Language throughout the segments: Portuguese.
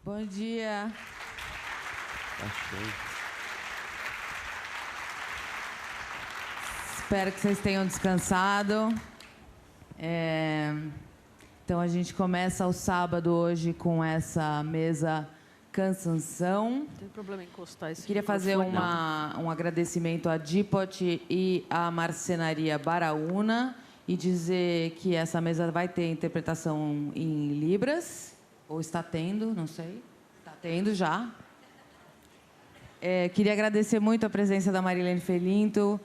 Bom dia. Espero que vocês tenham descansado. Então, a gente começa o sábado hoje com essa mesa Cansanção. Não tem problema em encostar esse Queria fazer um agradecimento à Dipot e à Marcenaria Baraúna e dizer que essa mesa vai ter interpretação em Libras, ou está tendo, não sei. Está tendo já. Queria agradecer muito a presença da Marilene Felinto.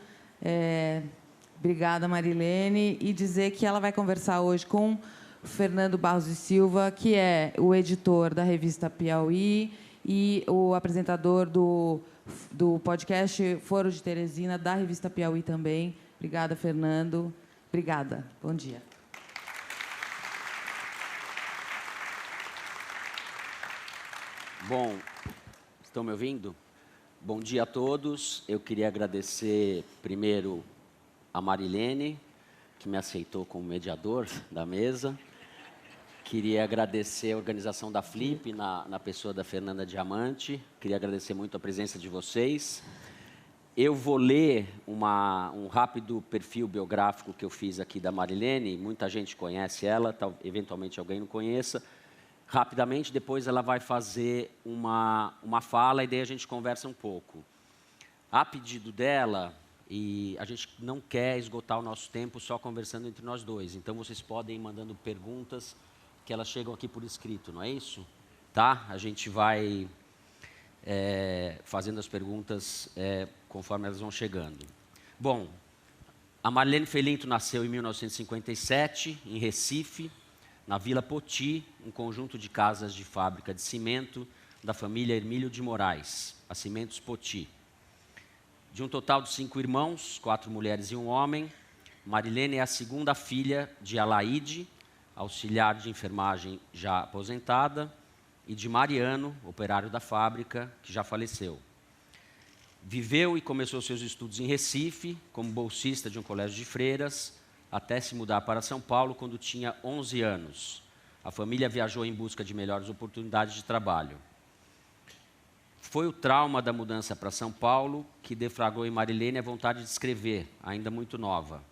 Obrigada, Marilene. E dizer que ela vai conversar hoje com o Fernando Barros e Silva, que é o editor da revista Piauí e o apresentador do podcast Foro de Teresina, da revista Piauí também. Obrigada, Fernando. Obrigada. Bom dia. Bom, estão me ouvindo? Bom dia a todos. Eu queria agradecer primeiro a Marilene, que me aceitou como mediador da mesa. Queria agradecer a organização da Flip, na pessoa da Fernanda Diamante. Queria agradecer muito a presença de vocês. Eu vou ler um rápido perfil biográfico que eu fiz aqui da Marilene. Muita gente conhece ela, eventualmente alguém não conheça. Rapidamente, depois ela vai fazer uma fala e daí a gente conversa um pouco. A pedido dela, e a gente não quer esgotar o nosso tempo só conversando entre nós dois. Então, vocês podem ir mandando perguntas que elas chegam aqui por escrito, não é isso? Tá? A gente vai fazendo as perguntas conforme elas vão chegando. Bom, a Marilene Felinto nasceu em 1957, em Recife, na Vila Poti, um conjunto de casas de fábrica de cimento da família Hermílio de Moraes, a Cimentos Poti. De um total de 5 irmãos, 4 mulheres e um homem, Marilene é a segunda filha de Alaide, auxiliar de enfermagem já aposentada, e de Mariano, operário da fábrica, que já faleceu. Viveu e começou seus estudos em Recife, como bolsista de um colégio de freiras, até se mudar para São Paulo quando tinha 11 anos. A família viajou em busca de melhores oportunidades de trabalho. Foi o trauma da mudança para São Paulo que deflagrou em Marilene a vontade de escrever, ainda muito nova.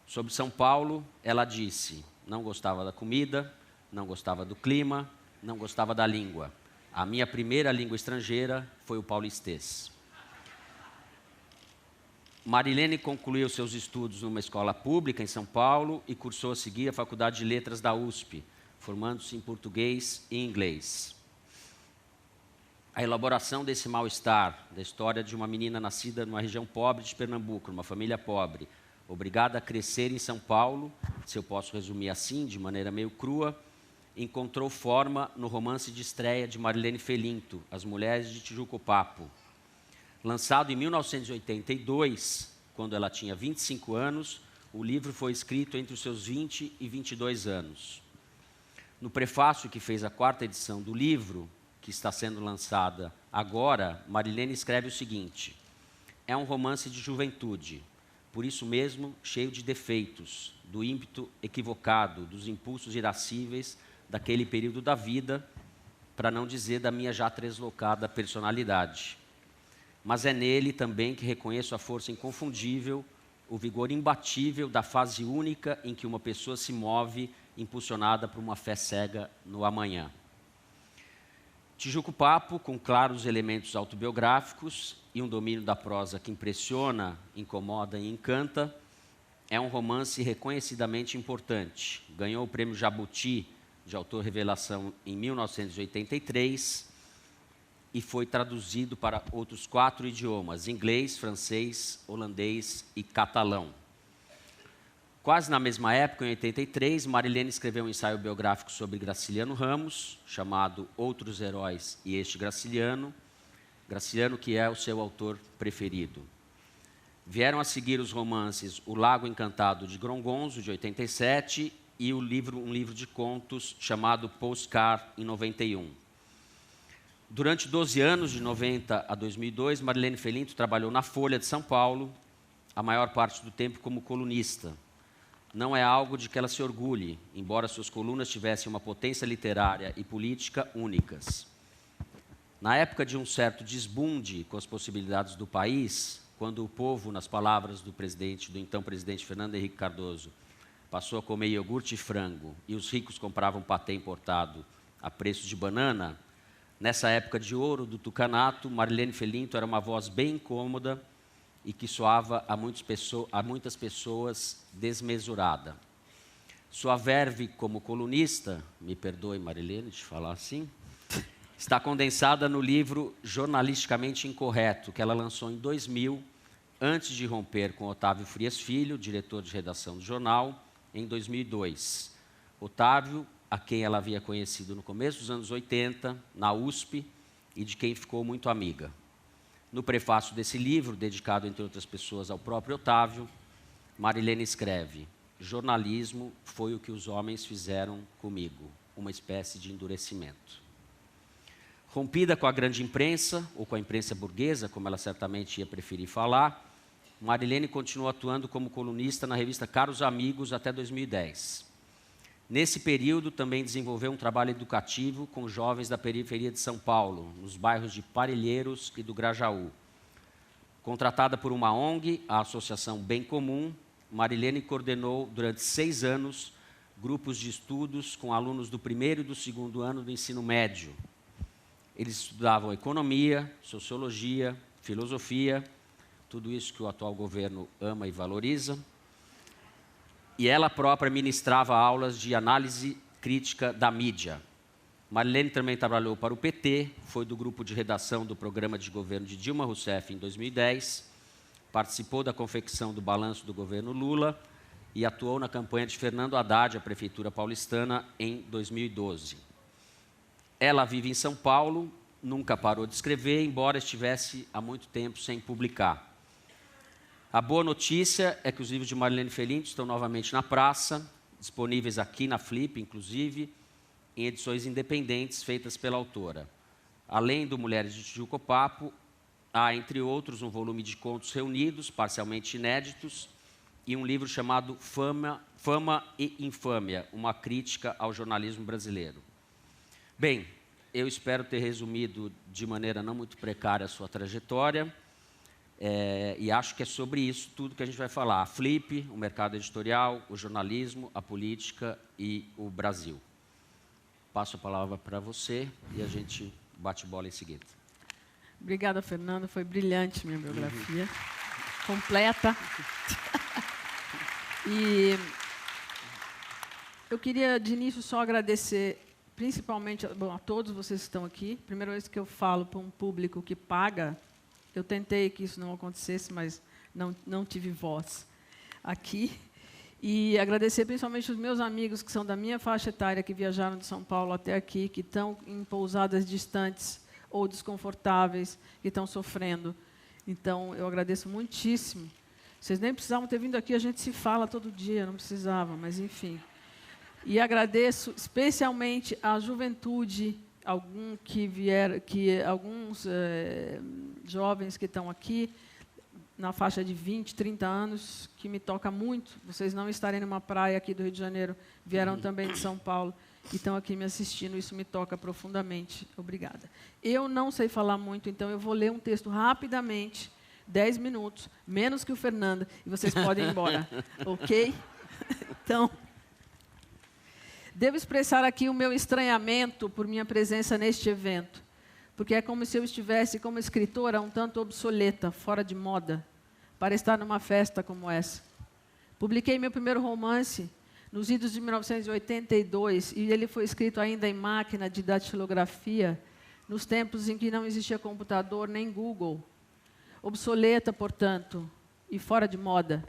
Sobre São Paulo, ela disse: não gostava da comida, não gostava do clima, não gostava da língua. A minha primeira língua estrangeira foi o paulistês. Marilene concluiu seus estudos numa escola pública em São Paulo e cursou a seguir a Faculdade de Letras da USP, formando-se em português e inglês. A elaboração desse mal-estar, da história de uma menina nascida numa região pobre de Pernambuco, numa família pobre, obrigada a crescer em São Paulo, se eu posso resumir assim, de maneira meio crua, encontrou forma no romance de estreia de Marilene Felinto, As Mulheres de Tijuco-Papo. Lançado em 1982, quando ela tinha 25 anos, o livro foi escrito entre os seus 20 e 22 anos. No prefácio que fez a 4ª edição do livro, que está sendo lançada agora, Marilene escreve o seguinte: é um romance de juventude, por isso mesmo cheio de defeitos, do ímpeto equivocado, dos impulsos irascíveis daquele período da vida, para não dizer da minha já translocada personalidade. Mas é nele também que reconheço a força inconfundível, o vigor imbatível da fase única em que uma pessoa se move, impulsionada por uma fé cega no amanhã. Tijuco-Papo, com claros elementos autobiográficos e um domínio da prosa que impressiona, incomoda e encanta, é um romance reconhecidamente importante. Ganhou o prêmio Jabuti de autor revelação em 1983 e foi traduzido para outros 4 idiomas: inglês, francês, holandês e catalão. Quase na mesma época, em 83, Marilene escreveu um ensaio biográfico sobre Graciliano Ramos, chamado Outros Heróis e Este Graciliano. Graciliano, que é o seu autor preferido. Vieram a seguir os romances O Lago Encantado de Grongonzo, de 87, e um livro de contos chamado Postcard, em 91. Durante 12 anos, de 90 a 2002, Marilene Felinto trabalhou na Folha de São Paulo, a maior parte do tempo como colunista. Não é algo de que ela se orgulhe, embora suas colunas tivessem uma potência literária e política únicas. Na época de um certo desbunde com as possibilidades do país, quando o povo, nas palavras do então presidente Fernando Henrique Cardoso, passou a comer iogurte e frango e os ricos compravam patê importado a preço de banana, nessa época de ouro do tucanato, Marilene Felinto era uma voz bem incômoda e que soava a muitas pessoas desmesurada. Sua verve como colunista, me perdoe Marilene de falar assim, está condensada no livro Jornalisticamente Incorreto, que ela lançou em 2000, antes de romper com Otávio Frias Filho, diretor de redação do jornal, em 2002. Otávio, a quem ela havia conhecido no começo dos anos 80, na USP, e de quem ficou muito amiga. No prefácio desse livro, dedicado, entre outras pessoas, ao próprio Otávio, Marilene escreve: jornalismo foi o que os homens fizeram comigo, uma espécie de endurecimento. Rompida com a grande imprensa, ou com a imprensa burguesa, como ela certamente ia preferir falar, Marilene continuou atuando como colunista na revista Caros Amigos até 2010. Nesse período, também desenvolveu um trabalho educativo com jovens da periferia de São Paulo, nos bairros de Parelheiros e do Grajaú. Contratada por uma ONG, a Associação Bem Comum, Marilene coordenou durante 6 anos grupos de estudos com alunos do 1º e do 2º ano do ensino médio. Eles estudavam economia, sociologia, filosofia, tudo isso que o atual governo ama e valoriza. E ela própria ministrava aulas de análise crítica da mídia. Marilene também trabalhou para o PT, foi do grupo de redação do programa de governo de Dilma Rousseff em 2010, participou da confecção do balanço do governo Lula e atuou na campanha de Fernando Haddad à prefeitura paulistana em 2012. Ela vive em São Paulo, nunca parou de escrever, embora estivesse há muito tempo sem publicar. A boa notícia é que os livros de Marilene Felinto estão novamente na praça, disponíveis aqui na Flip, inclusive, em edições independentes feitas pela autora. Além do Mulheres de Tijuco Papo, há, entre outros, um volume de contos reunidos, parcialmente inéditos, e um livro chamado Fama e Infâmia, uma crítica ao jornalismo brasileiro. Bem, eu espero ter resumido de maneira não muito precária a sua trajetória, e acho que é sobre isso tudo que a gente vai falar. A Flip, o mercado editorial, o jornalismo, a política e o Brasil. Passo a palavra para você e a gente bate bola em seguida. Obrigada, Fernando. Foi brilhante minha biografia. Completa. E eu queria, de início, só agradecer, principalmente a todos vocês que estão aqui. Primeira vez que eu falo para um público que paga. Eu tentei que isso não acontecesse, mas não tive voz aqui. E agradecer principalmente os meus amigos que são da minha faixa etária, que viajaram de São Paulo até aqui, que estão em pousadas distantes ou desconfortáveis, que estão sofrendo. Então, eu agradeço muitíssimo. Vocês nem precisavam ter vindo aqui, a gente se fala todo dia, não precisava, mas enfim. E agradeço especialmente à juventude, alguns jovens que estão aqui, na faixa de 20, 30 anos, que me toca muito. Vocês não estarem numa praia aqui do Rio de Janeiro, vieram também de São Paulo e estão aqui me assistindo, isso me toca profundamente. Obrigada. Eu não sei falar muito, então eu vou ler um texto rapidamente, 10 minutos, menos que o Fernando, e vocês podem ir embora, ok? Então, devo expressar aqui o meu estranhamento por minha presença neste evento, porque é como se eu estivesse, como escritora, um tanto obsoleta, fora de moda, para estar numa festa como essa. Publiquei meu primeiro romance nos idos de 1982, e ele foi escrito ainda em máquina de datilografia, nos tempos em que não existia computador nem Google. Obsoleta, portanto, e fora de moda.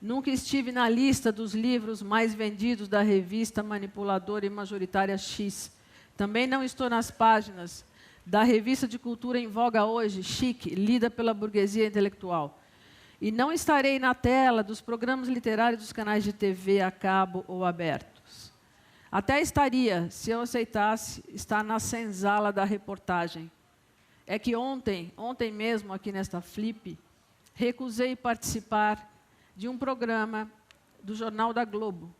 Nunca estive na lista dos livros mais vendidos da revista manipuladora e majoritária X. Também não estou nas páginas da revista de cultura em voga hoje, Chique, lida pela burguesia intelectual. E não estarei na tela dos programas literários dos canais de TV a cabo ou abertos. Até estaria, se eu aceitasse, estar na senzala da reportagem. É que ontem mesmo, aqui nesta Flip, recusei participar de um programa do Jornal da Globo,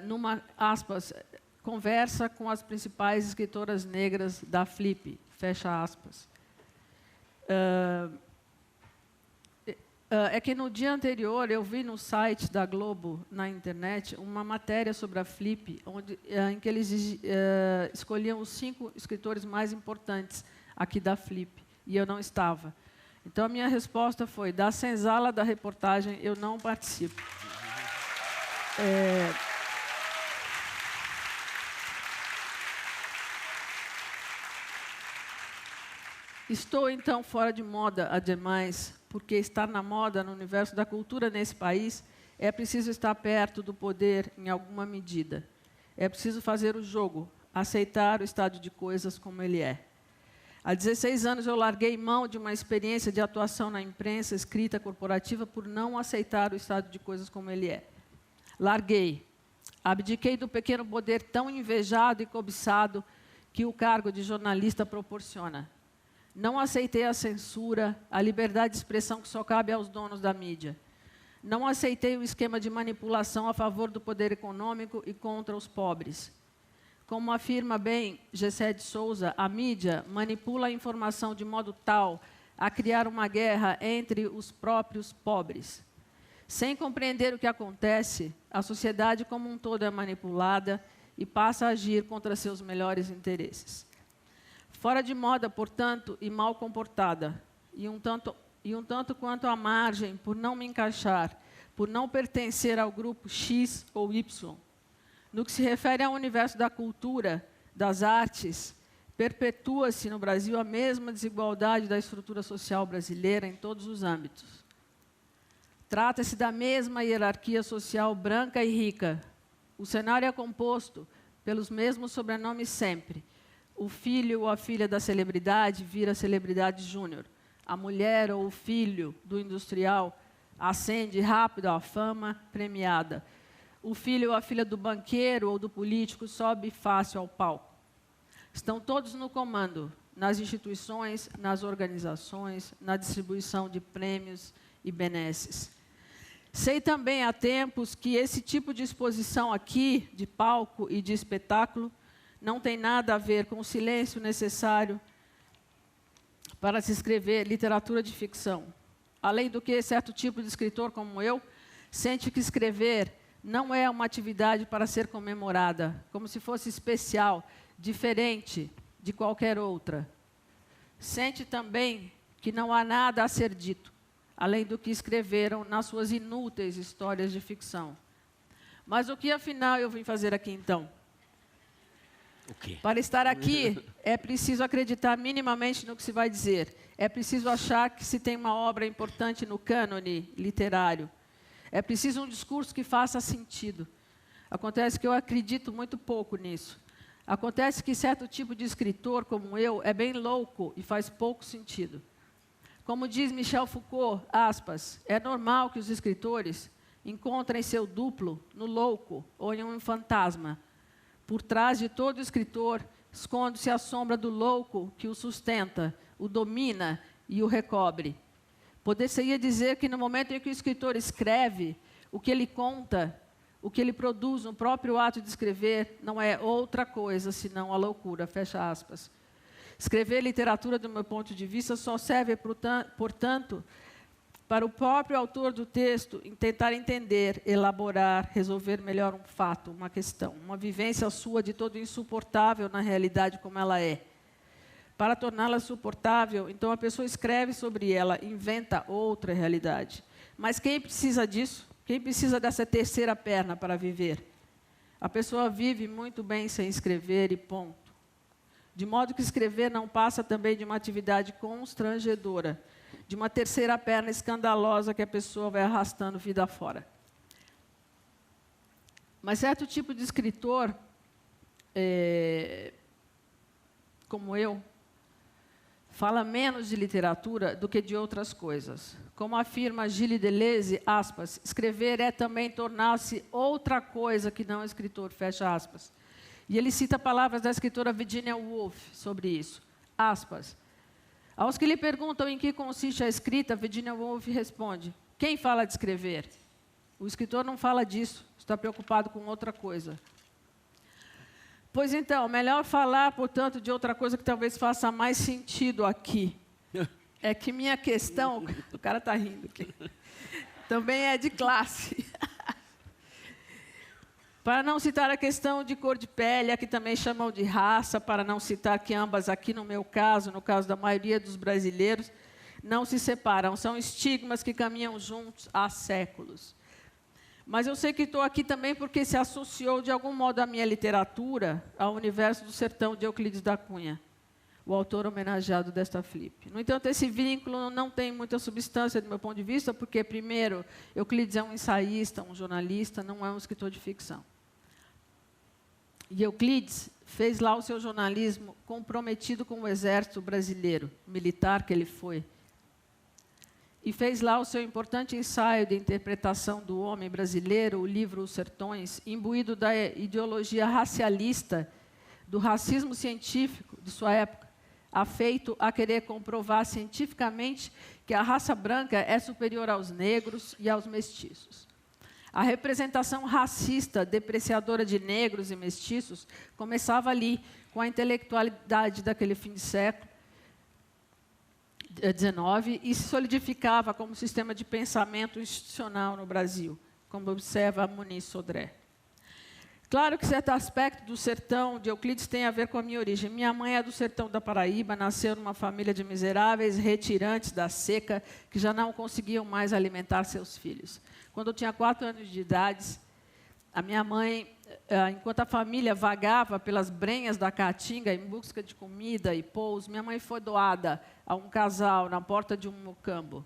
numa, aspas, conversa com as principais escritoras negras da Flip, fecha aspas. É que no dia anterior eu vi no site da Globo, na internet, uma matéria sobre a Flip, em que eles escolhiam os 5 escritores mais importantes aqui da Flip, e eu não estava. Então, a minha resposta foi, da senzala da reportagem, eu não participo. Estou, então, fora de moda ademais, porque estar na moda, no universo da cultura nesse país, é preciso estar perto do poder em alguma medida. É preciso fazer o jogo, aceitar o estado de coisas como ele é. Há 16 anos eu larguei mão de uma experiência de atuação na imprensa escrita corporativa por não aceitar o estado de coisas como ele é. Larguei. Abdiquei do pequeno poder tão invejado e cobiçado que o cargo de jornalista proporciona. Não aceitei a censura, a liberdade de expressão que só cabe aos donos da mídia. Não aceitei o esquema de manipulação a favor do poder econômico e contra os pobres. Como afirma bem Gessé de Souza, a mídia manipula a informação de modo tal a criar uma guerra entre os próprios pobres. Sem compreender o que acontece, a sociedade como um todo é manipulada e passa a agir contra seus melhores interesses. Fora de moda, portanto, e mal comportada, e um tanto quanto à margem por não me encaixar, por não pertencer ao grupo X ou Y. No que se refere ao universo da cultura, das artes, perpetua-se no Brasil a mesma desigualdade da estrutura social brasileira em todos os âmbitos. Trata-se da mesma hierarquia social branca e rica. O cenário é composto pelos mesmos sobrenomes sempre. O filho ou a filha da celebridade vira celebridade júnior. A mulher ou o filho do industrial ascende rápido à fama premiada. O filho ou a filha do banqueiro ou do político sobe fácil ao palco. Estão todos no comando, nas instituições, nas organizações, na distribuição de prêmios e benesses. Sei também há tempos que esse tipo de exposição aqui, de palco e de espetáculo, não tem nada a ver com o silêncio necessário para se escrever literatura de ficção. Além do que, certo tipo de escritor como eu sente que escrever não é uma atividade para ser comemorada, como se fosse especial, diferente de qualquer outra. Sente também que não há nada a ser dito, além do que escreveram nas suas inúteis histórias de ficção. Mas o que, afinal, eu vim fazer aqui, então? O quê? Para estar aqui, é preciso acreditar minimamente no que se vai dizer. É preciso achar que se tem uma obra importante no cânone literário. É preciso um discurso que faça sentido. Acontece que eu acredito muito pouco nisso. Acontece que certo tipo de escritor, como eu, é bem louco e faz pouco sentido. Como diz Michel Foucault, aspas, é normal que os escritores encontrem seu duplo no louco ou em um fantasma. Por trás de todo escritor, esconde-se a sombra do louco que o sustenta, o domina e o recobre. Poder-se-ia dizer que no momento em que o escritor escreve, o que ele conta, o que ele produz no próprio ato de escrever, não é outra coisa senão a loucura, fecha aspas. Escrever literatura, do meu ponto de vista, só serve, portanto, para o próprio autor do texto tentar entender, elaborar, resolver melhor um fato, uma questão, uma vivência sua de todo insuportável na realidade como ela é. Para torná-la suportável, então a pessoa escreve sobre ela, inventa outra realidade. Mas quem precisa disso? Quem precisa dessa terceira perna para viver? A pessoa vive muito bem sem escrever e ponto. De modo que escrever não passa também de uma atividade constrangedora, de uma terceira perna escandalosa que a pessoa vai arrastando vida fora. Mas certo tipo de escritor, como eu, fala menos de literatura do que de outras coisas. Como afirma Gilles Deleuze, aspas, escrever é também tornar-se outra coisa que não escritor, fecha aspas. E ele cita palavras da escritora Virginia Woolf sobre isso. Aspas. Aos que lhe perguntam em que consiste a escrita, Virginia Woolf responde, quem fala de escrever? O escritor não fala disso, está preocupado com outra coisa. Pois então, melhor falar, portanto, de outra coisa que talvez faça mais sentido aqui. É que minha questão... O cara está rindo aqui. Também é de classe. Para não citar a questão de cor de pele, a que também chamam de raça, para não citar que ambas aqui, no meu caso, no caso da maioria dos brasileiros, não se separam. São estigmas que caminham juntos há séculos. Mas eu sei que estou aqui também porque se associou, de algum modo, a minha literatura ao universo do sertão de Euclides da Cunha, o autor homenageado desta flip. No entanto, esse vínculo não tem muita substância do meu ponto de vista, porque, primeiro, Euclides é um ensaísta, um jornalista, não é um escritor de ficção. E Euclides fez lá o seu jornalismo comprometido com o exército brasileiro, militar que ele foi. E fez lá o seu importante ensaio de interpretação do homem brasileiro, o livro Os Sertões, imbuído da ideologia racialista, do racismo científico de sua época, afeito a querer comprovar cientificamente que a raça branca é superior aos negros e aos mestiços. A representação racista, depreciadora de negros e mestiços, começava ali, com a intelectualidade daquele fim de século XIX, e se solidificava como sistema de pensamento institucional no Brasil, como observa Muniz Sodré. Claro que certo aspecto do sertão de Euclides tem a ver com a minha origem. Minha mãe é do sertão da Paraíba, nasceu numa família de miseráveis retirantes da seca, que já não conseguiam mais alimentar seus filhos. Quando eu tinha 4 anos de idade, a minha mãe, enquanto a família vagava pelas brenhas da Caatinga em busca de comida e pouso, minha mãe foi doada a um casal na porta de um mocambo.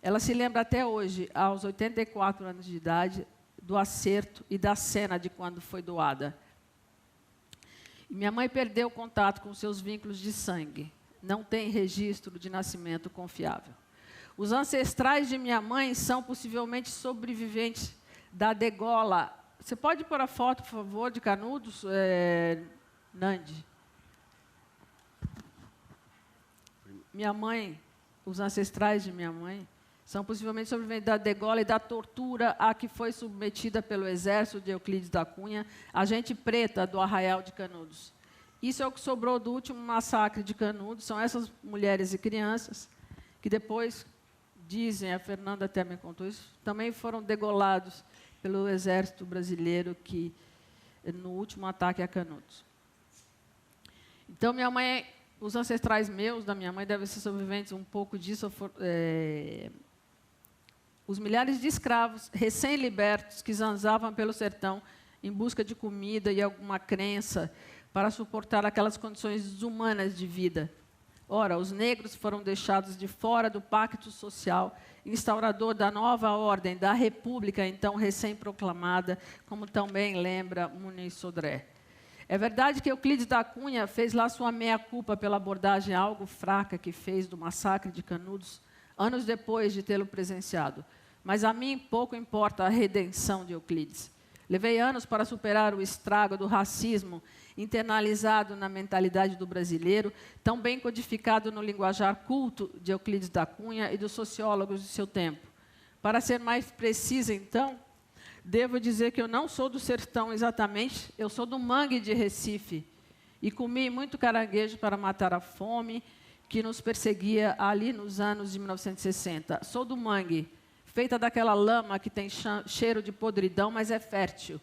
Ela se lembra até hoje, aos 84 anos de idade, do acerto e da cena de quando foi doada. E minha mãe perdeu o contato com seus vínculos de sangue. Não tem registro de nascimento confiável. Os ancestrais de minha mãe são possivelmente sobreviventes da degola. Você pode pôr a foto, por favor, de Canudos, Nandi? Minha mãe, os ancestrais de minha mãe, são possivelmente sobreviventes da degola e da tortura a que foi submetida pelo exército de Euclides da Cunha, a gente preta do Arraial de Canudos. Isso é o que sobrou do último massacre de Canudos, são essas mulheres e crianças que depois, dizem, a Fernanda até me contou isso, também foram degolados pelo exército brasileiro que, no último ataque a Canudos. Então, minha mãe, os ancestrais meus, da minha mãe, devem ser sobreviventes um pouco disso. Os milhares de escravos recém-libertos que zanzavam pelo sertão em busca de comida e alguma crença para suportar aquelas condições desumanas de vida. Ora, os negros foram deixados de fora do pacto social instaurador da nova ordem, da república, então recém-proclamada, como também lembra Muniz Sodré. É verdade que Euclides da Cunha fez lá sua meia-culpa pela abordagem algo fraca que fez do massacre de Canudos, anos depois de tê-lo presenciado. Mas a mim pouco importa a redenção de Euclides. Levei anos para superar o estrago do racismo internalizado na mentalidade do brasileiro, tão bem codificado no linguajar culto de Euclides da Cunha e dos sociólogos de seu tempo. Para ser mais precisa, então, devo dizer que eu não sou do sertão exatamente, eu sou do mangue de Recife. E comi muito caranguejo para matar a fome que nos perseguia ali nos anos de 1960. Sou do mangue, feita daquela lama que tem cheiro de podridão, mas é fértil.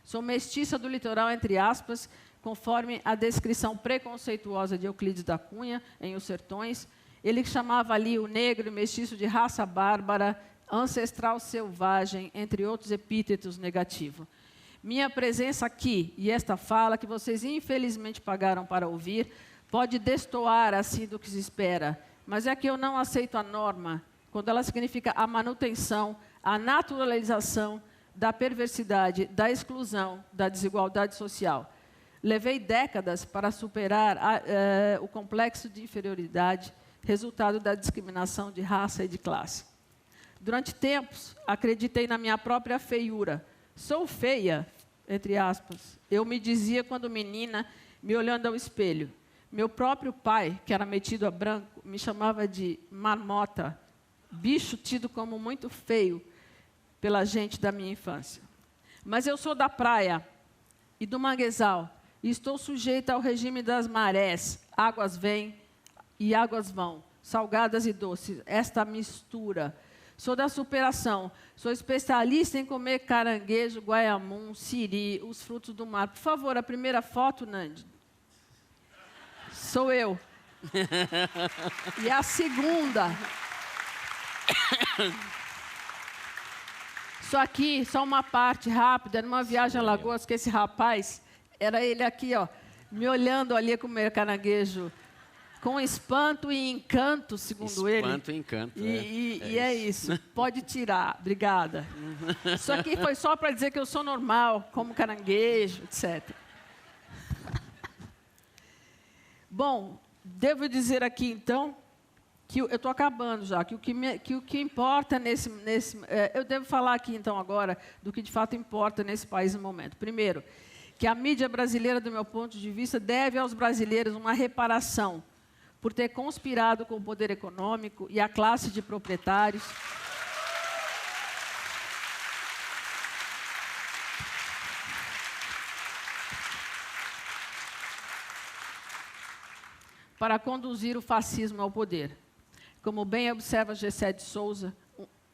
Sou mestiça do litoral, entre aspas, conforme a descrição preconceituosa de Euclides da Cunha, em Os Sertões. Ele chamava ali o negro e mestiço de raça bárbara, ancestral selvagem, entre outros epítetos negativos. Minha presença aqui e esta fala, que vocês infelizmente pagaram para ouvir, pode destoar assim do que se espera, mas é que eu não aceito a norma, quando ela significa a manutenção, a naturalização da perversidade, da exclusão, da desigualdade social. Levei décadas para superar o complexo de inferioridade, resultado da discriminação de raça e de classe. Durante tempos, acreditei na minha própria feiura. Sou feia, entre aspas, eu me dizia quando menina, me olhando ao espelho. Meu próprio pai, que era metido a branco, me chamava de marmota, bicho tido como muito feio pela gente da minha infância. Mas eu sou da praia e do manguezal, e estou sujeita ao regime das marés. Águas vêm e águas vão, salgadas e doces, esta mistura. Sou da superação, sou especialista em comer caranguejo, guaiamum, siri, os frutos do mar. Por favor, a primeira foto, Nandi. Sou eu. E a segunda. Isso aqui, só uma parte rápida, numa viagem a Lagoas, que esse rapaz, era ele aqui, ó, me olhando ali comer caranguejo, com espanto e encanto, segundo ele. Espanto e encanto. E é isso. Pode tirar. Obrigada. Isso aqui foi só para dizer que eu sou normal, como caranguejo, etc. Bom, devo dizer aqui, então, que eu estou acabando já, que o que importa eu devo falar aqui, então, agora, do que de fato importa nesse país no momento. Primeiro, que a mídia brasileira, do meu ponto de vista, deve aos brasileiros uma reparação por ter conspirado com o poder econômico e a classe de proprietários para conduzir o fascismo ao poder. Como bem observa Gessé de Souza,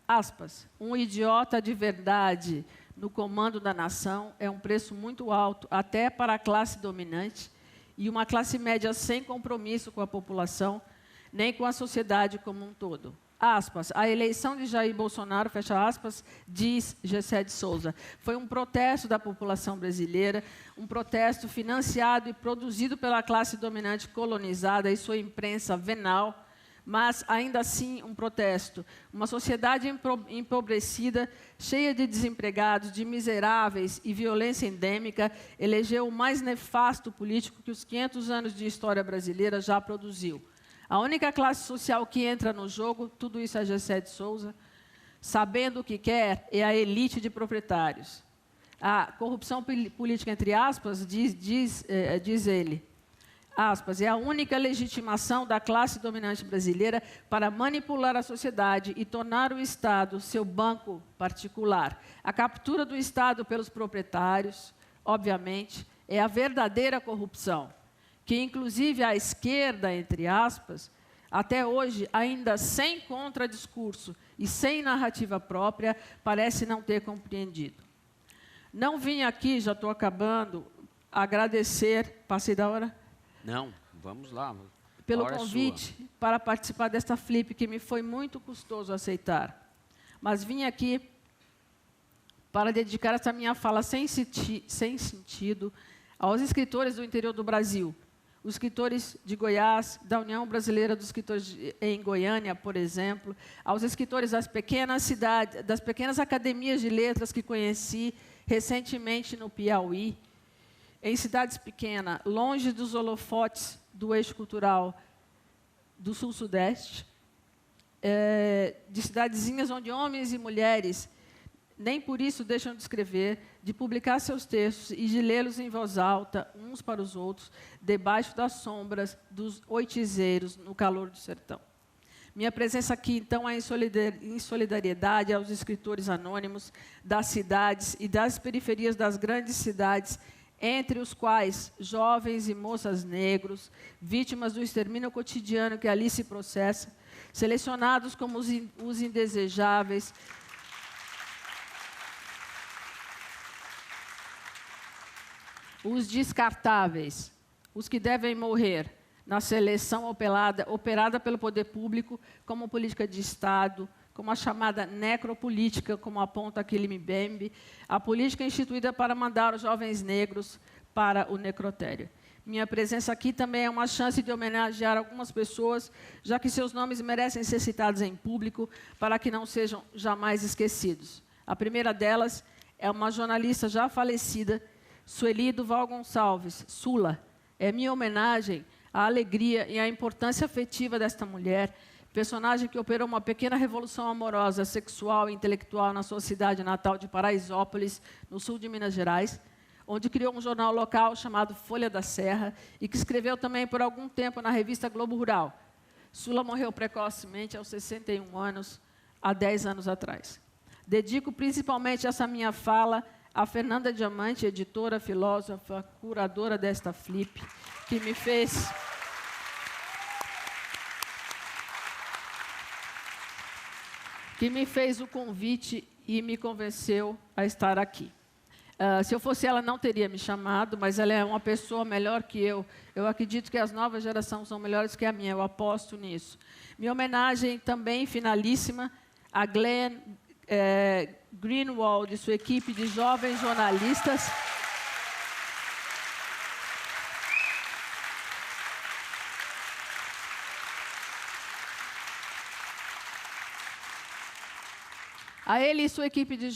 aspas, um idiota de verdade no comando da nação é um preço muito alto, até para a classe dominante, e uma classe média sem compromisso com a população, nem com a sociedade como um todo. Aspas, a eleição de Jair Bolsonaro, fecha aspas, diz Gessé de Souza, foi um protesto da população brasileira, um protesto financiado e produzido pela classe dominante colonizada e sua imprensa venal, mas, ainda assim, um protesto. Uma sociedade empobrecida, cheia de desempregados, de miseráveis e violência endêmica, elegeu o mais nefasto político que os 500 anos de história brasileira já produziu. A única classe social que entra no jogo, tudo isso é Gessé de Souza, sabendo o que quer, é a elite de proprietários. A corrupção política, entre aspas, diz ele, aspas, é a única legitimação da classe dominante brasileira para manipular a sociedade e tornar o Estado seu banco particular. A captura do Estado pelos proprietários, obviamente, é a verdadeira corrupção, que inclusive a esquerda, entre aspas, até hoje, ainda sem contradiscurso e sem narrativa própria, parece não ter compreendido. Não vim aqui, já estou acabando, agradecer, passei da hora? Não, vamos lá. Pelo convite para participar desta flip, que me foi muito custoso aceitar. Mas vim aqui para dedicar essa minha fala sem sentido aos escritores do interior do Brasil, os escritores de Goiás, da União Brasileira dos Escritores em Goiânia, por exemplo, aos escritores das pequenas cidades, das pequenas academias de letras que conheci recentemente no Piauí, em cidades pequenas, longe dos holofotes do eixo cultural do Sul-Sudeste, de cidadezinhas onde homens e mulheres nem por isso deixam de escrever, de publicar seus textos e de lê-los em voz alta, uns para os outros, debaixo das sombras dos oitizeiros, no calor do sertão. Minha presença aqui, então, é em solidariedade aos escritores anônimos das cidades e das periferias das grandes cidades, entre os quais jovens e moças negros, vítimas do extermínio cotidiano que ali se processa, selecionados como os indesejáveis, os descartáveis, os que devem morrer na seleção operada pelo poder público como política de Estado, como a chamada necropolítica, como aponta aquele Mbembe, a política instituída para mandar os jovens negros para o necrotério. Minha presença aqui também é uma chance de homenagear algumas pessoas, já que seus nomes merecem ser citados em público, para que não sejam jamais esquecidos. A primeira delas é uma jornalista já falecida, Sueli Duval Gonçalves, Sula. É minha homenagem à alegria e à importância afetiva desta mulher, personagem que operou uma pequena revolução amorosa, sexual e intelectual na sua cidade natal de Paraisópolis, no sul de Minas Gerais, onde criou um jornal local chamado Folha da Serra e que escreveu também por algum tempo na revista Globo Rural. Sula morreu precocemente aos 61 anos, há 10 anos atrás. Dedico principalmente essa minha fala A Fernanda Diamante, editora, filósofa, curadora desta Flip, que me fez o convite e me convenceu a estar aqui. Se eu fosse ela, não teria me chamado, mas ela é uma pessoa melhor que eu. Eu acredito que as novas gerações são melhores que a minha, eu aposto nisso. Minha homenagem também finalíssima a Glenn Greenwald e sua equipe de jovens jornalistas. A ele e sua equipe de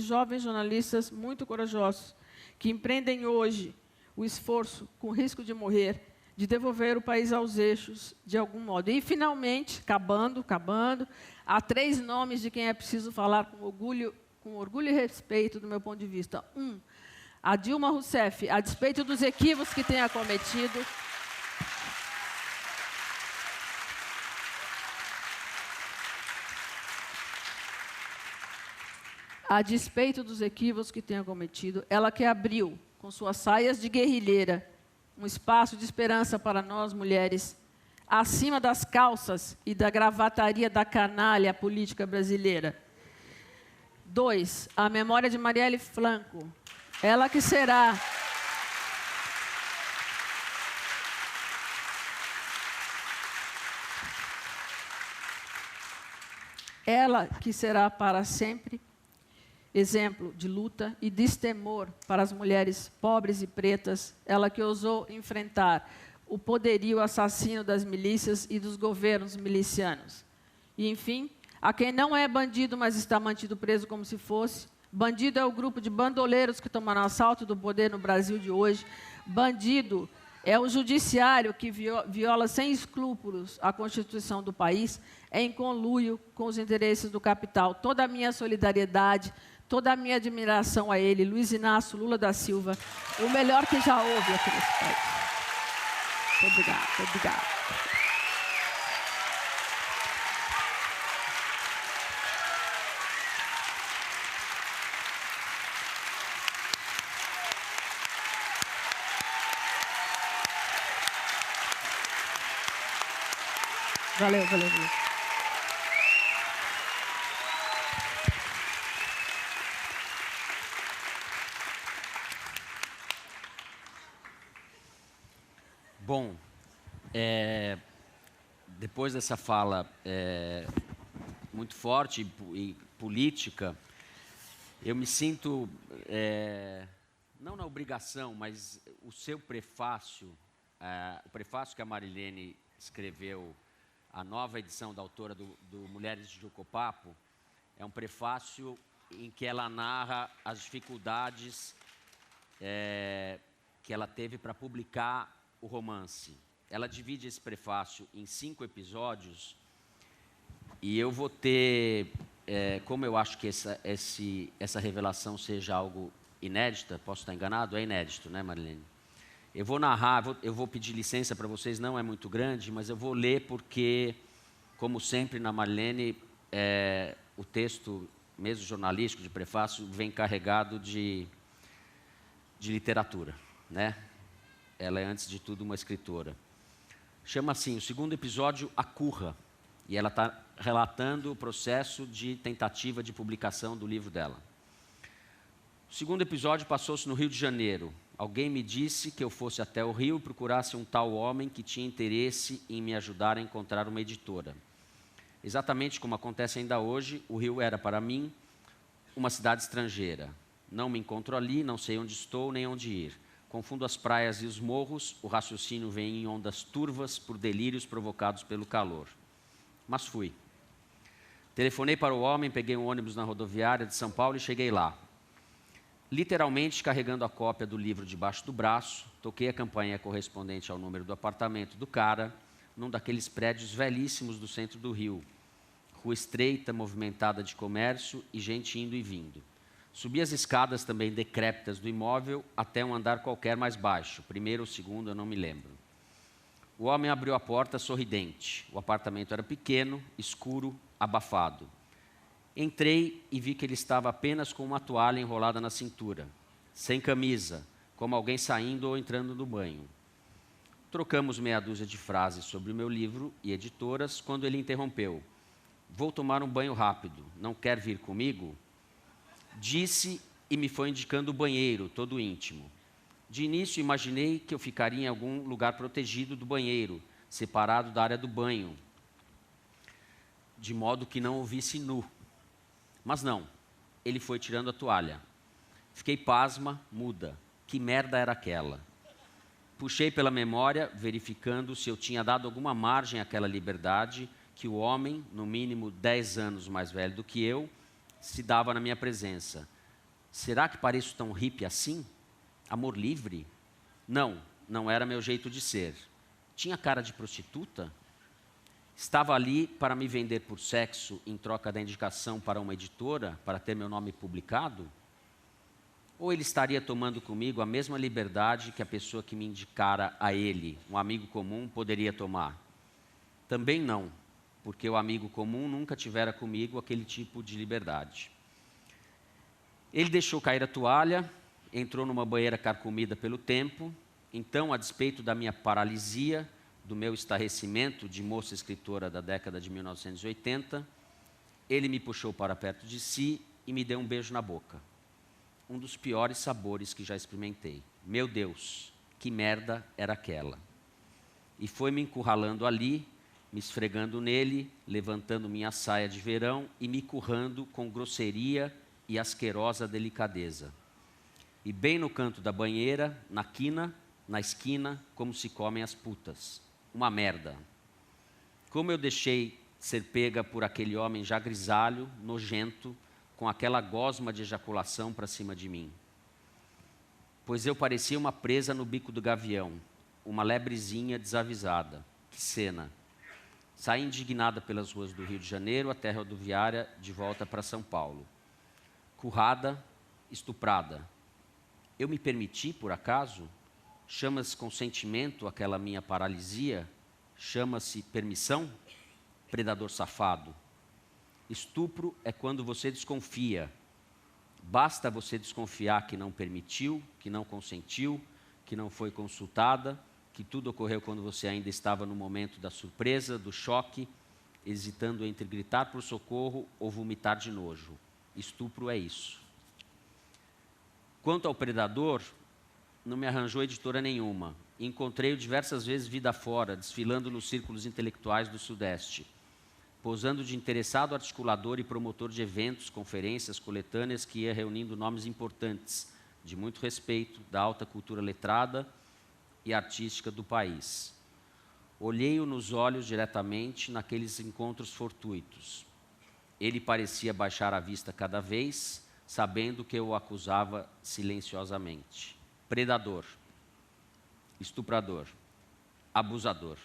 jovens jornalistas muito corajosos, que empreendem hoje o esforço, com risco de morrer, de devolver o país aos eixos, de algum modo. E, finalmente, acabando, há 3 nomes de quem é preciso falar com orgulho e respeito, do meu ponto de vista. 1, a Dilma Rousseff, a despeito dos equívocos que tenha cometido. A despeito dos equívocos que tenha cometido, ela que abriu, com suas saias de guerrilheira, um espaço de esperança para nós, mulheres, acima das calças e da gravataria da canalha política brasileira. 2, a memória de Marielle Franco, ela que será para sempre exemplo de luta e destemor para as mulheres pobres e pretas, ela que ousou enfrentar o poderio assassino das milícias e dos governos milicianos. E, enfim, a quem não é bandido, mas está mantido preso como se fosse. Bandido é o grupo de bandoleiros que tomaram assalto do poder no Brasil de hoje. Bandido é o judiciário que viola sem escrúpulos a Constituição do país, em conluio com os interesses do capital. Toda a minha solidariedade, toda a minha admiração a ele, Luiz Inácio Lula da Silva, o melhor que já houve aqui nesse país. Muito obrigada, muito obrigada. Valeu, valeu, valeu. Bom, depois dessa fala muito forte e política, eu me sinto, não na obrigação, mas o seu prefácio, o prefácio que a Marilene escreveu, a nova edição da autora do Mulheres de Jucopapo, é um prefácio em que ela narra as dificuldades que ela teve para publicar o romance. Ela divide esse prefácio em 5 episódios e eu vou ter, como eu acho que essa revelação seja algo inédita, posso estar enganado? É inédito, né, Marilene? Eu vou narrar, eu vou pedir licença para vocês, não é muito grande, mas eu vou ler porque, como sempre na Marilene, o texto, mesmo jornalístico, de prefácio, vem carregado de literatura, né? Ela é, antes de tudo, uma escritora. Chama assim, o 2º episódio, A Curra, e ela está relatando o processo de tentativa de publicação do livro dela. O 2º episódio passou-se no Rio de Janeiro. Alguém me disse que eu fosse até o Rio e procurasse um tal homem que tinha interesse em me ajudar a encontrar uma editora. Exatamente como acontece ainda hoje, o Rio era para mim uma cidade estrangeira. Não me encontro ali, não sei onde estou nem onde ir. Confundo as praias e os morros, o raciocínio vem em ondas turvas por delírios provocados pelo calor. Mas fui. Telefonei para o homem, peguei um ônibus na rodoviária de São Paulo e cheguei lá. Literalmente carregando a cópia do livro debaixo do braço, toquei a campainha correspondente ao número do apartamento do cara, num daqueles prédios velhíssimos do centro do Rio. Rua estreita, movimentada de comércio e gente indo e vindo. Subi as escadas também decrépitas do imóvel até um andar qualquer mais baixo, 1º ou 2º, eu não me lembro. O homem abriu a porta sorridente. O apartamento era pequeno, escuro, abafado. Entrei e vi que ele estava apenas com uma toalha enrolada na cintura, sem camisa, como alguém saindo ou entrando no banho. Trocamos meia dúzia de frases sobre o meu livro e editoras, quando ele interrompeu. Vou tomar um banho rápido, não quer vir comigo? Disse e me foi indicando o banheiro, todo íntimo. De início, imaginei que eu ficaria em algum lugar protegido do banheiro, separado da área do banho, de modo que não o visse nu. Mas não, ele foi tirando a toalha. Fiquei pasma, muda. Que merda era aquela? Puxei pela memória, verificando se eu tinha dado alguma margem àquela liberdade que o homem, no mínimo 10 anos mais velho do que eu, se dava na minha presença. Será que pareço tão hippie assim? Amor livre? Não, não era meu jeito de ser. Tinha cara de prostituta? Estava ali para me vender por sexo em troca da indicação para uma editora, para ter meu nome publicado? Ou ele estaria tomando comigo a mesma liberdade que a pessoa que me indicara a ele, um amigo comum, poderia tomar? Também não, porque o amigo comum nunca tivera comigo aquele tipo de liberdade. Ele deixou cair a toalha, entrou numa banheira carcomida pelo tempo. Então, a despeito da minha paralisia, do meu estarrecimento de moça escritora da década de 1980, ele me puxou para perto de si e me deu um beijo na boca. Um dos piores sabores que já experimentei. Meu Deus, que merda era aquela? E foi me encurralando ali, me esfregando nele, levantando minha saia de verão e me currando com grosseria e asquerosa delicadeza. E bem no canto da banheira, na esquina, como se comem as putas. Uma merda. Como eu deixei ser pega por aquele homem já grisalho, nojento, com aquela gosma de ejaculação para cima de mim. Pois eu parecia uma presa no bico do gavião, uma lebrezinha desavisada. Que cena! Saí indignada pelas ruas do Rio de Janeiro, até a rodoviária, de volta para São Paulo. Currada, estuprada. Eu me permiti, por acaso? Chama-se consentimento aquela minha paralisia? Chama-se permissão? Predador safado. Estupro é quando você desconfia. Basta você desconfiar que não permitiu, que não consentiu, que não foi consultada, que tudo ocorreu quando você ainda estava no momento da surpresa, do choque, hesitando entre gritar por socorro ou vomitar de nojo. Estupro é isso. Quanto ao predador, não me arranjou editora nenhuma. Encontrei-o diversas vezes vida fora, desfilando nos círculos intelectuais do Sudeste, posando de interessado articulador e promotor de eventos, conferências, coletâneas que ia reunindo nomes importantes, de muito respeito, da alta cultura letrada e artística do país. Olhei-o nos olhos diretamente naqueles encontros fortuitos. Ele parecia baixar a vista cada vez, sabendo que eu o acusava silenciosamente. Predador, estuprador, abusador.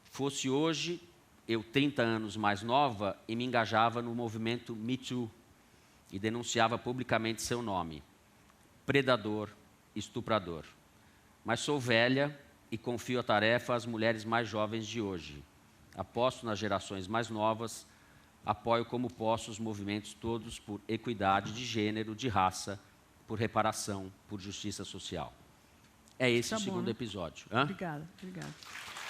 Fosse hoje, eu 30 anos mais nova e me engajava no movimento Me Too e denunciava publicamente seu nome. Predador, estuprador. Mas sou velha e confio a tarefa às mulheres mais jovens de hoje. Aposto nas gerações mais novas, apoio como posso os movimentos todos por equidade de gênero, de raça, por reparação, por justiça social. É esse Tá o bom, segundo né? episódio. Hã? Obrigada.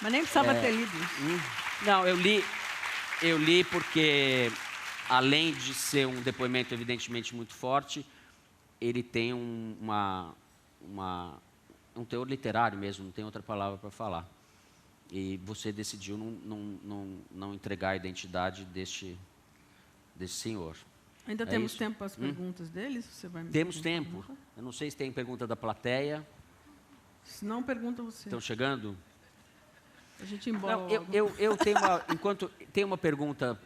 Mas nem precisava ter lido isso. Não, eu li porque, além de ser um depoimento evidentemente muito forte, ele tem um teor literário mesmo, não tem outra palavra para falar. E você decidiu não entregar a identidade desse senhor. Ainda É temos isso? tempo para as perguntas deles? Você vai me Temos perguntar? tempo. Eu não sei se tem pergunta da plateia. Se não, pergunta você. Estão chegando? A gente embola Não, logo. eu tenho tem uma pergunta.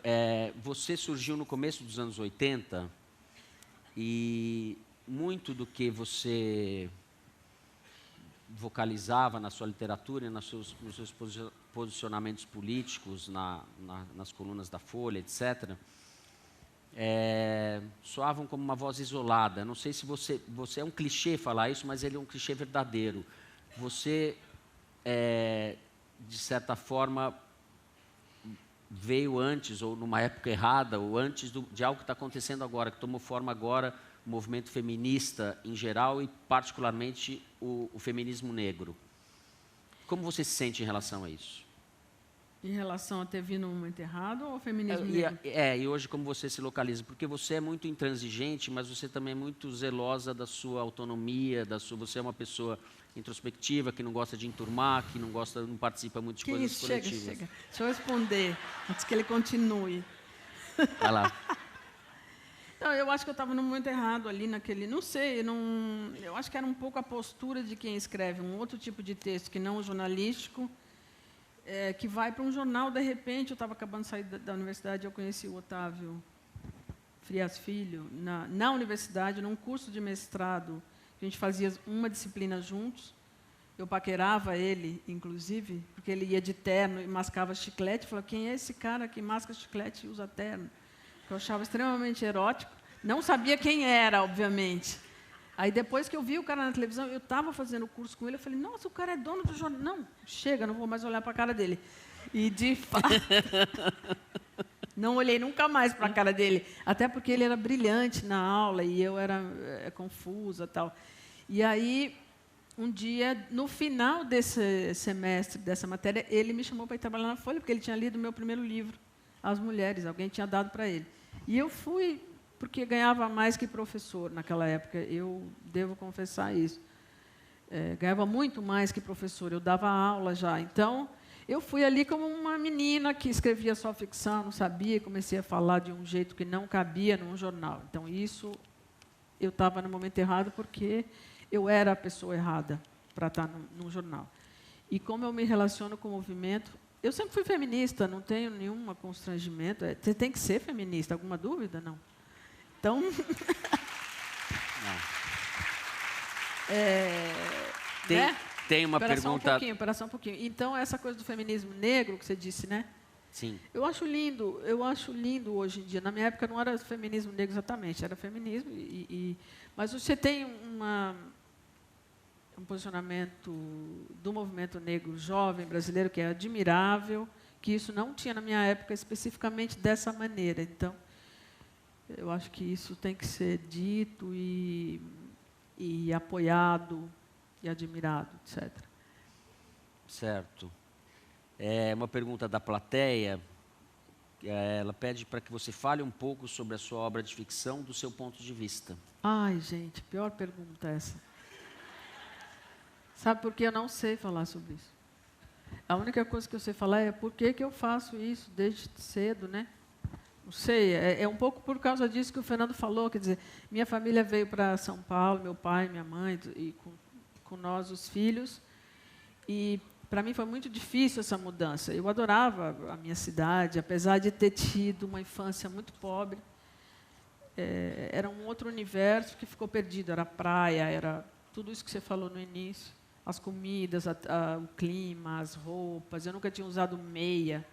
Você surgiu no começo dos anos 80 e muito do que você vocalizava na sua literatura e nos seus posicionamentos políticos, nas colunas da Folha, etc., soavam como uma voz isolada. Não sei se você é um clichê falar isso, mas ele é um clichê verdadeiro. Você, de certa forma, veio antes, ou numa época errada, ou antes de algo que está acontecendo agora, que tomou forma agora, o movimento feminista em geral e particularmente o feminismo negro. Como você se sente em relação a isso? Em relação a ter vindo um momento errado ou ao feminismo negro? E hoje como você se localiza? Porque você é muito intransigente, mas você também é muito zelosa da sua autonomia, você é uma pessoa introspectiva, que não gosta de enturmar, que não participa muito de coisas coletivas. Chega. Deixa eu responder, antes que ele continue. Vai lá. Não, eu acho que eu estava no momento errado ali naquele... Não sei, eu acho que era um pouco a postura de quem escreve um outro tipo de texto que não o jornalístico, que vai para um jornal, de repente, eu estava acabando de sair da universidade, eu conheci o Otávio Frias Filho, na universidade, num curso de mestrado, a gente fazia uma disciplina juntos, eu paquerava ele, inclusive, porque ele ia de terno e mascava chiclete, eu falava, quem é esse cara que masca chiclete e usa terno? Eu achava extremamente erótico, não sabia quem era, obviamente. Aí, depois que eu vi o cara na televisão, eu estava fazendo o curso com ele, eu falei, nossa, o cara é dono do jornal. Não, chega, não vou mais olhar para a cara dele. E, de fato, não olhei nunca mais para a cara dele, até porque ele era brilhante na aula e eu era confusa e tal. E aí, um dia, no final desse semestre, dessa matéria, ele me chamou para ir trabalhar na Folha, porque ele tinha lido o meu primeiro livro, As Mulheres, alguém tinha dado para ele. E eu fui, porque ganhava mais que professor naquela época, eu devo confessar isso. Ganhava muito mais que professor, eu dava aula já. Então, eu fui ali como uma menina que escrevia só ficção, não sabia, e comecei a falar de um jeito que não cabia num jornal. Então, isso, eu estava no momento errado, porque eu era a pessoa errada para estar num jornal. E como eu me relaciono com o movimento, eu sempre fui feminista, não tenho nenhum constrangimento. Você tem que ser feminista, alguma dúvida? Não. Então... Não. Tem uma pergunta... Espera só um pouquinho. Então, essa coisa do feminismo negro que você disse, né? Sim. Eu acho lindo hoje em dia. Na minha época não era feminismo negro exatamente, era feminismo. Mas você tem um posicionamento do movimento negro jovem brasileiro que é admirável, que isso não tinha na minha época especificamente dessa maneira. Então, eu acho que isso tem que ser dito e apoiado e admirado, etc. Certo. Uma pergunta da plateia. Ela pede para que você fale um pouco sobre a sua obra de ficção do seu ponto de vista. Ai, gente, pior pergunta essa. Sabe por que eu não sei falar sobre isso? A única coisa que eu sei falar é por que eu faço isso desde cedo, né? Não sei, é um pouco por causa disso que o Fernando falou, quer dizer, minha família veio para São Paulo, meu pai, minha mãe, e com nós, os filhos, e para mim foi muito difícil essa mudança. Eu adorava a minha cidade, apesar de ter tido uma infância muito pobre, era um outro universo que ficou perdido, era praia, era tudo isso que você falou no início. As comidas, o clima, as roupas. Eu nunca tinha usado meia,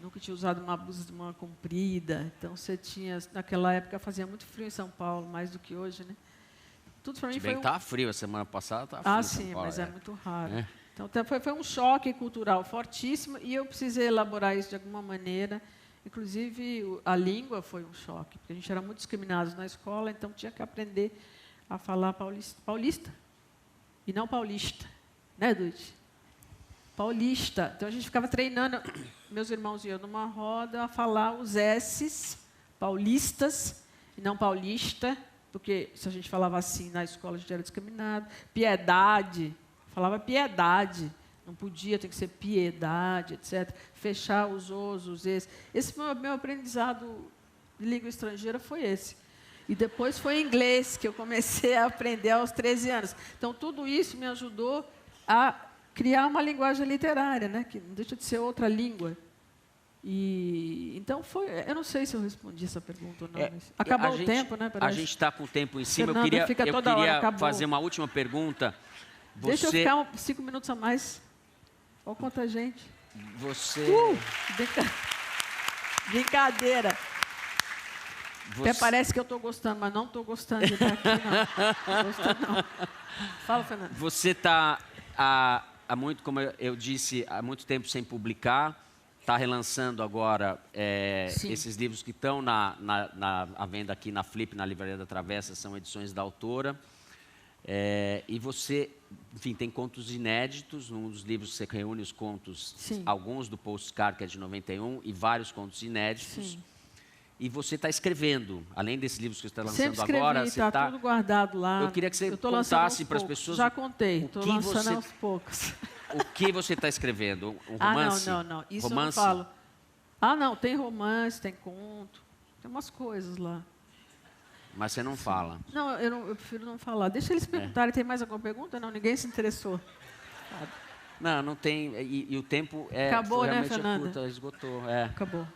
nunca tinha usado uma blusa de manga comprida. Então, você tinha... Naquela época, fazia muito frio em São Paulo, mais do que hoje, né? Tudo para mim foi... Estava frio, a semana passada estava frio. Ah, sim, mas é muito raro. Então, foi um choque cultural fortíssimo e eu precisei elaborar isso de alguma maneira. Inclusive, a língua foi um choque, porque a gente era muito discriminados na escola, então tinha que aprender a falar paulista. E não paulista, né, Dude? Paulista. Então, a gente ficava treinando, meus irmãos e eu, numa roda, a falar os S's, paulistas, e não paulista, porque se a gente falava assim na escola, a gente era discriminado. Piedade, falava piedade, não podia, tem que ser piedade, etc. Fechar os os es. Esse foi o meu aprendizado de língua estrangeira, foi esse. E depois foi inglês, que eu comecei a aprender aos 13 anos. Então, tudo isso me ajudou a criar uma linguagem literária, né, que não deixa de ser outra língua. Então, eu não sei se eu respondi essa pergunta ou não. Acabou o tempo, né? Parece. A gente está com o tempo em cima. Fernando, eu queria fazer uma última pergunta. Deixa eu ficar 5 minutos a mais. Olha quanta gente. Brincadeira. Até parece que eu estou gostando, mas não estou gostando de estar aqui, não. Não gostando, não. Fala, Fernando. Você está, como eu disse, há muito tempo sem publicar, está relançando agora Sim. esses livros que estão à venda aqui na Flip, na Livraria da Travessa, são edições da autora. E você, enfim, tem contos inéditos. Num dos livros você reúne os contos, Sim. alguns do Postcard, que é de 91, e vários contos inéditos. Sim. E você está escrevendo, além desses livros que você está lançando Sempre escrevi, agora, você está tudo guardado lá. Eu queria que você Eu tô lançando contasse aos para as poucos. pessoas Já contei, o estou que lançando você- aos poucos. o que você está escrevendo. Um romance? Não. Isso romance? eu não falo. Não, tem romance, tem conto, tem umas coisas lá. Mas você não fala. Não, eu prefiro não falar. Deixa eles perguntarem. Tem mais alguma pergunta? Não, ninguém se interessou. Não tem. E o tempo Acabou, né, realmente Fernanda? curto, esgotou. Acabou.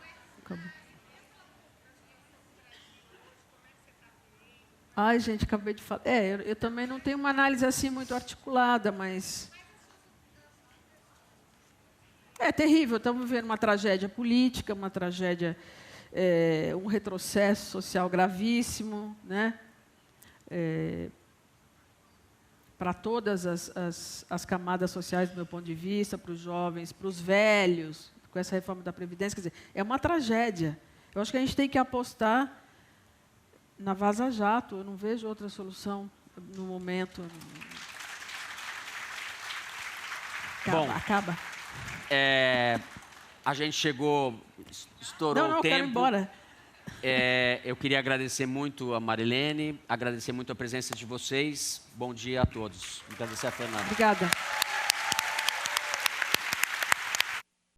Ai, gente, acabei de falar. Eu também não tenho uma análise assim muito articulada, mas... É terrível. Estamos vivendo uma tragédia política, uma tragédia, um retrocesso social gravíssimo, né? Para todas as camadas sociais, do meu ponto de vista, para os jovens, para os velhos, com essa reforma da Previdência. Quer dizer, é uma tragédia. Eu acho que a gente tem que apostar na Vaza Jato. Eu não vejo outra solução no momento. Acaba. A gente chegou, estourou Não, o tempo. quero ir embora. Eu queria agradecer muito a Marilene, agradecer muito a presença de vocês. Bom dia a todos. Agradecer a Fernanda. Obrigada.